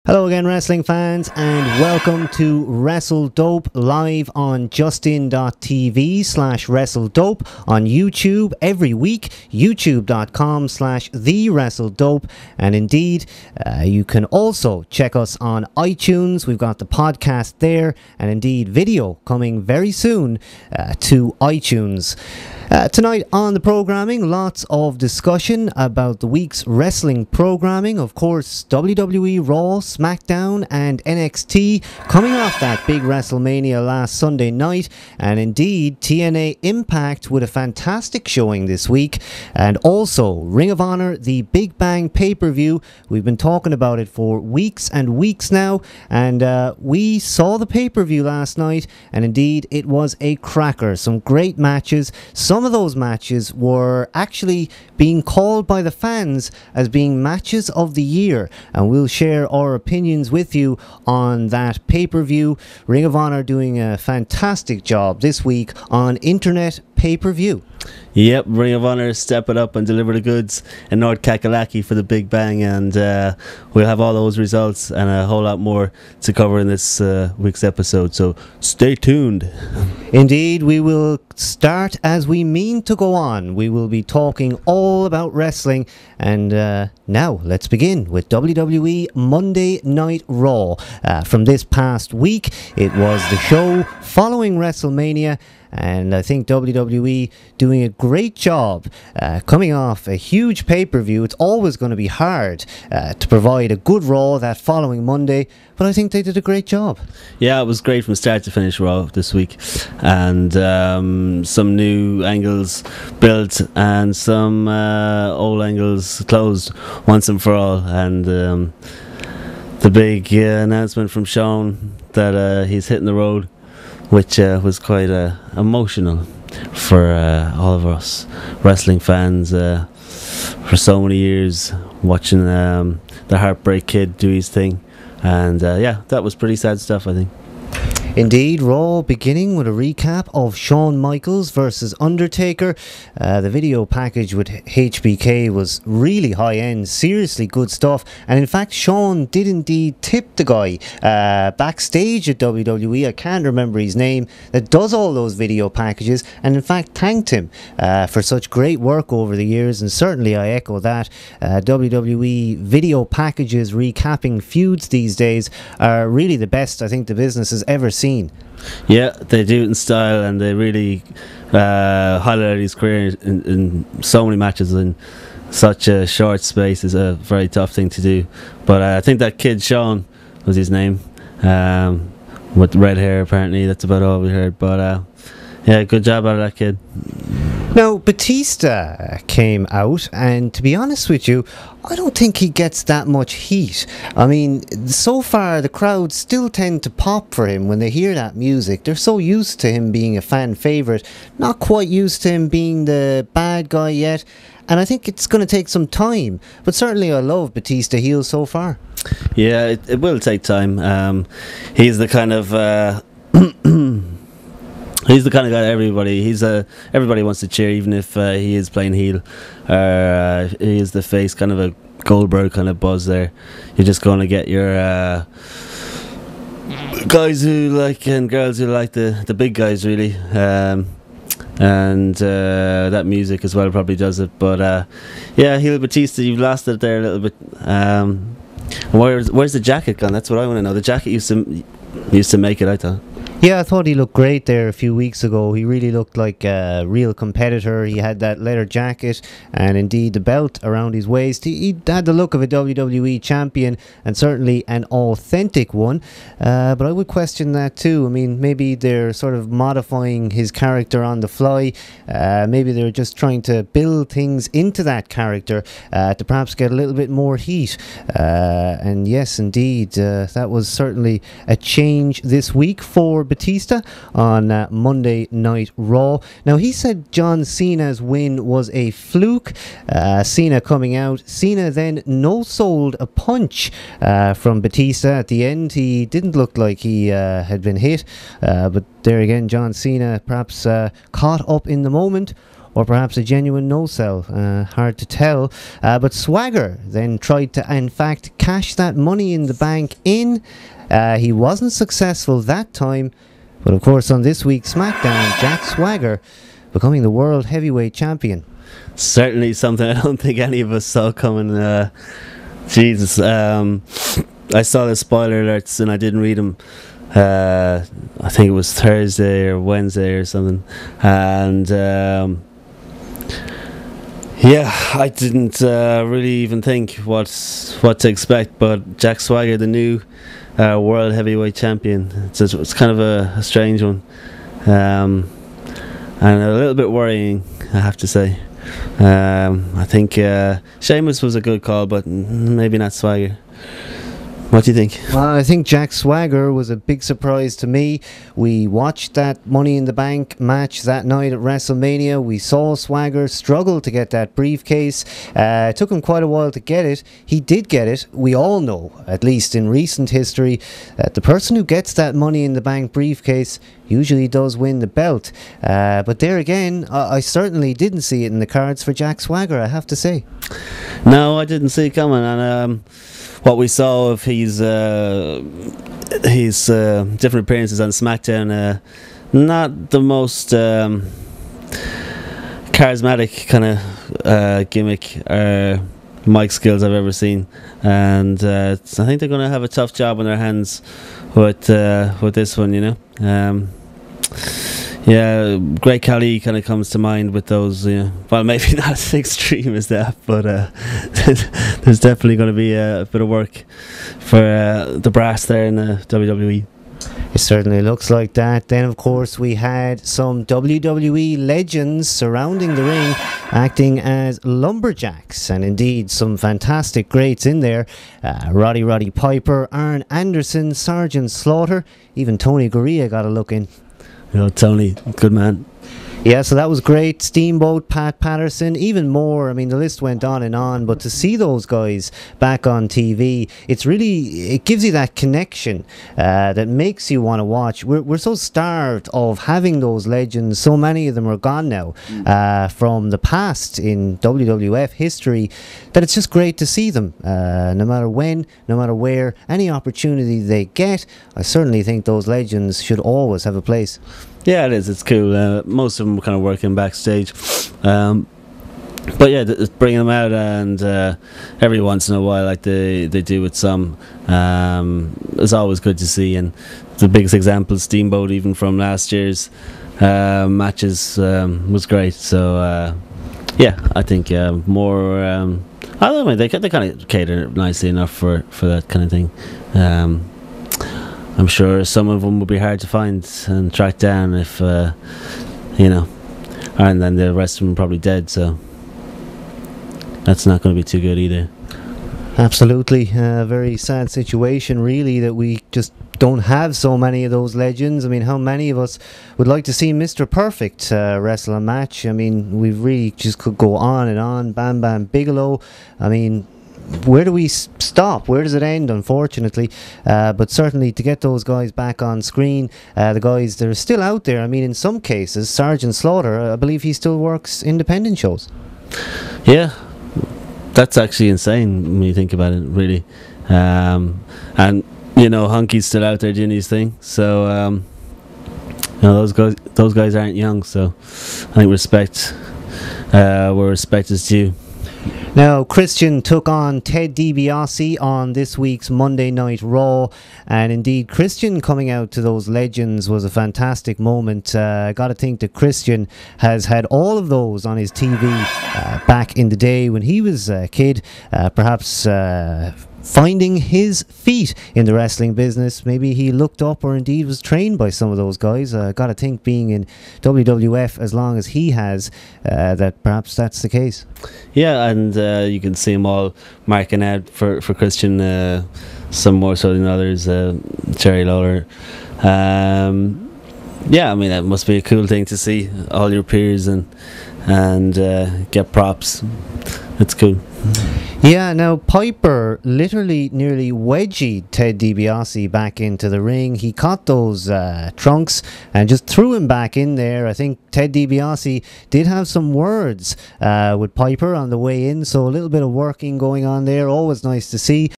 Hello again, wrestling fans, and welcome to Wrestledope live on justin.tv/Wrestledope on YouTube every week, youtube.com/The Wrestledope, and indeed, you can also check us on iTunes. We've got the podcast there, and indeed, video coming very soon to iTunes. Tonight on the programming, lots of discussion about the week's wrestling programming. Of course, WWE Raw, SmackDown and NXT coming off that big WrestleMania last Sunday night, and indeed TNA Impact with a fantastic showing this week, and also Ring of Honor, the Big Bang pay-per-view. We've been talking about it for weeks and weeks now, and we saw the pay-per-view last night, and indeed it was a cracker. Some great matches. Some of those matches were actually being called by the fans as being matches of the year, and we'll share our opinions with you on that pay-per-view. Ring of Honor doing a fantastic job this week on internet pay-per-view. Yep, Ring of Honor step it up and deliver the goods in North Kakalaki for the Big Bang, and we'll have all those results and a whole lot more to cover in this week's episode, so stay tuned. Indeed, we will start as we mean to go on. We will be talking all about wrestling, and now let's begin with WWE Monday Night Raw. From this past week, it was the show following WrestleMania, and I think WWE doing a great job coming off a huge pay-per-view. It's always going to be hard to provide a good Raw that following Monday, but I think they did a great job. Yeah, it was great from start to finish Raw this week, and some new angles built and some old angles closed once and for all, and the big announcement from Shawn that he's hitting the road, which was quite emotional for all of us wrestling fans for so many years, watching the Heartbreak Kid do his thing, and yeah, that was pretty sad stuff, I think. Indeed, Raw beginning with a recap of Shawn Michaels versus Undertaker. The video package with HBK was really high-end, seriously good stuff. And in fact, Shawn did indeed tip the guy backstage at WWE, I can't remember his name, that does all those video packages, and in fact thanked him for such great work over the years, and certainly I echo that. WWE video packages recapping feuds these days are really the best I think the business has ever seen. Yeah, they do it in style, and they really highlighted his career in so many matches in such a short space. Is a very tough thing to do, but I think that kid Shawn was his name, with red hair apparently. That's about all we heard, but yeah, good job out of that kid. Now, Batista came out, and to be honest with you, I don't think he gets that much heat. I mean, so far the crowds still tend to pop for him when they hear that music. They're so used to him being a fan favourite, not quite used to him being the bad guy yet, and I think it's going to take some time, but certainly I love Batista heel so far. Yeah, it will take time. He's the kind of he's the kind of guy everybody wants to cheer, even if he is playing heel. He is the face, kind of a Goldberg kind of buzz there. You're just going to get your guys who like and girls who like the big guys, really. And that music as well probably does it. But yeah, heel Batista, you've lost it there a little bit. Where's the jacket gone? That's what I want to know. The jacket used to make it, I thought. Yeah, I thought he looked great there a few weeks ago. He really looked like a real competitor. He had that leather jacket and indeed the belt around his waist. He had the look of a WWE champion, and certainly an authentic one. But I would question that too. I mean, maybe they're sort of modifying his character on the fly. Maybe they're just trying to build things into that character to perhaps get a little bit more heat. And yes, indeed, that was certainly a change this week for Batista on Monday Night Raw. Now, he said John Cena's win was a fluke. Cena coming out. Cena then no-sold a punch from Batista at the end. He didn't look like he had been hit, but there again, John Cena perhaps caught up in the moment. or perhaps a genuine no-sell. Hard to tell. But Swagger then tried to, in fact, cash that Money in the Bank in. He wasn't successful that time. But of course, on this week's SmackDown, Jack Swagger becoming the World Heavyweight Champion. Certainly something I don't think any of us saw coming. Jesus. I saw the spoiler alerts and I didn't read them. I think it was Thursday or Wednesday or something. And yeah, I didn't really even think what to expect. But Jack Swagger, the new World Heavyweight Champion, it's kind of a strange one, and a little bit worrying, I have to say. I think Sheamus was a good call, but maybe not Swagger. What do you think? Well, I think Jack Swagger was a big surprise to me. We watched that Money in the Bank match that night at WrestleMania. We saw Swagger struggle to get that briefcase. It took him quite a while to get it. He did get it. We all know, at least in recent history, that the person who gets that Money in the Bank briefcase usually does win the belt. But there again, I certainly didn't see it in the cards for Jack Swagger, I have to say. No, I didn't see it coming. And what we saw of his different appearances on SmackDown, not the most charismatic kind of gimmick or mic skills I've ever seen, and I think they're going to have a tough job on their hands with this one, you know. Yeah, Great Khali kind of comes to mind with those. Well, maybe not as extreme as that, but there's definitely going to be a bit of work for the brass there in the WWE. It certainly looks like that. Then, of course, we had some WWE legends surrounding the ring, acting as lumberjacks, and indeed some fantastic greats in there. Roddy Piper, Arn Anderson, Sergeant Slaughter, even Tony Gurria got a look in. You know, Tony, good man. Yeah, so that was great. Steamboat, Pat Patterson, even more. I mean, the list went on, but to see those guys back on TV, it gives you that connection that makes you want to watch. We're so starved of having those legends. So many of them are gone now from the past in WWF history, that it's just great to see them. No matter when, no matter where, any opportunity they get, I certainly think those legends should always have a place. Yeah, it is. It's cool. Most of them were kind of working backstage. But yeah, bringing them out, and every once in a while, like they do with some, it's always good to see. And the biggest example, Steamboat, even from last year's matches, was great. So yeah, I think more. I don't know. They kind of cater nicely enough for that kind of thing. I'm sure some of them would be hard to find and track down if, and then the rest of them are probably dead, so that's not going to be too good either. Absolutely. A very sad situation, really, that we just don't have so many of those legends. I mean, how many of us would like to see Mr. Perfect wrestle a match? I mean, we really just could go on and on. Bam Bam Bigelow. I mean, where do we stop? Where does it end, unfortunately? But certainly to get those guys back on screen, the guys that are still out there, I mean, in some cases, Sergeant Slaughter, I believe he still works independent shows. Yeah, that's actually insane when you think about it, really. And, Hunky's still out there doing his thing, so, those guys aren't young, so I think respect where respect is due. Now, Christian took on Ted DiBiase on this week's Monday Night Raw, and indeed Christian coming out to those legends was a fantastic moment. I got to think that Christian has had all of those on his TV back in the day when he was a kid, perhaps finding his feet in the wrestling business. Maybe he looked up or indeed was trained by some of those guys. Gotta think, being in WWF as long as he has, that perhaps that's the case. Yeah, and you can see them all marking out for Christian, some more so than others. Jerry Lawler. Yeah, I mean, that must be a cool thing to see all your peers and and get props. It's cool. Yeah, now Piper literally nearly wedgied Ted DiBiase back into the ring. He caught those trunks and just threw him back in there. I think Ted DiBiase did have some words with Piper on the way in, so a little bit of working going on there. Always nice to see.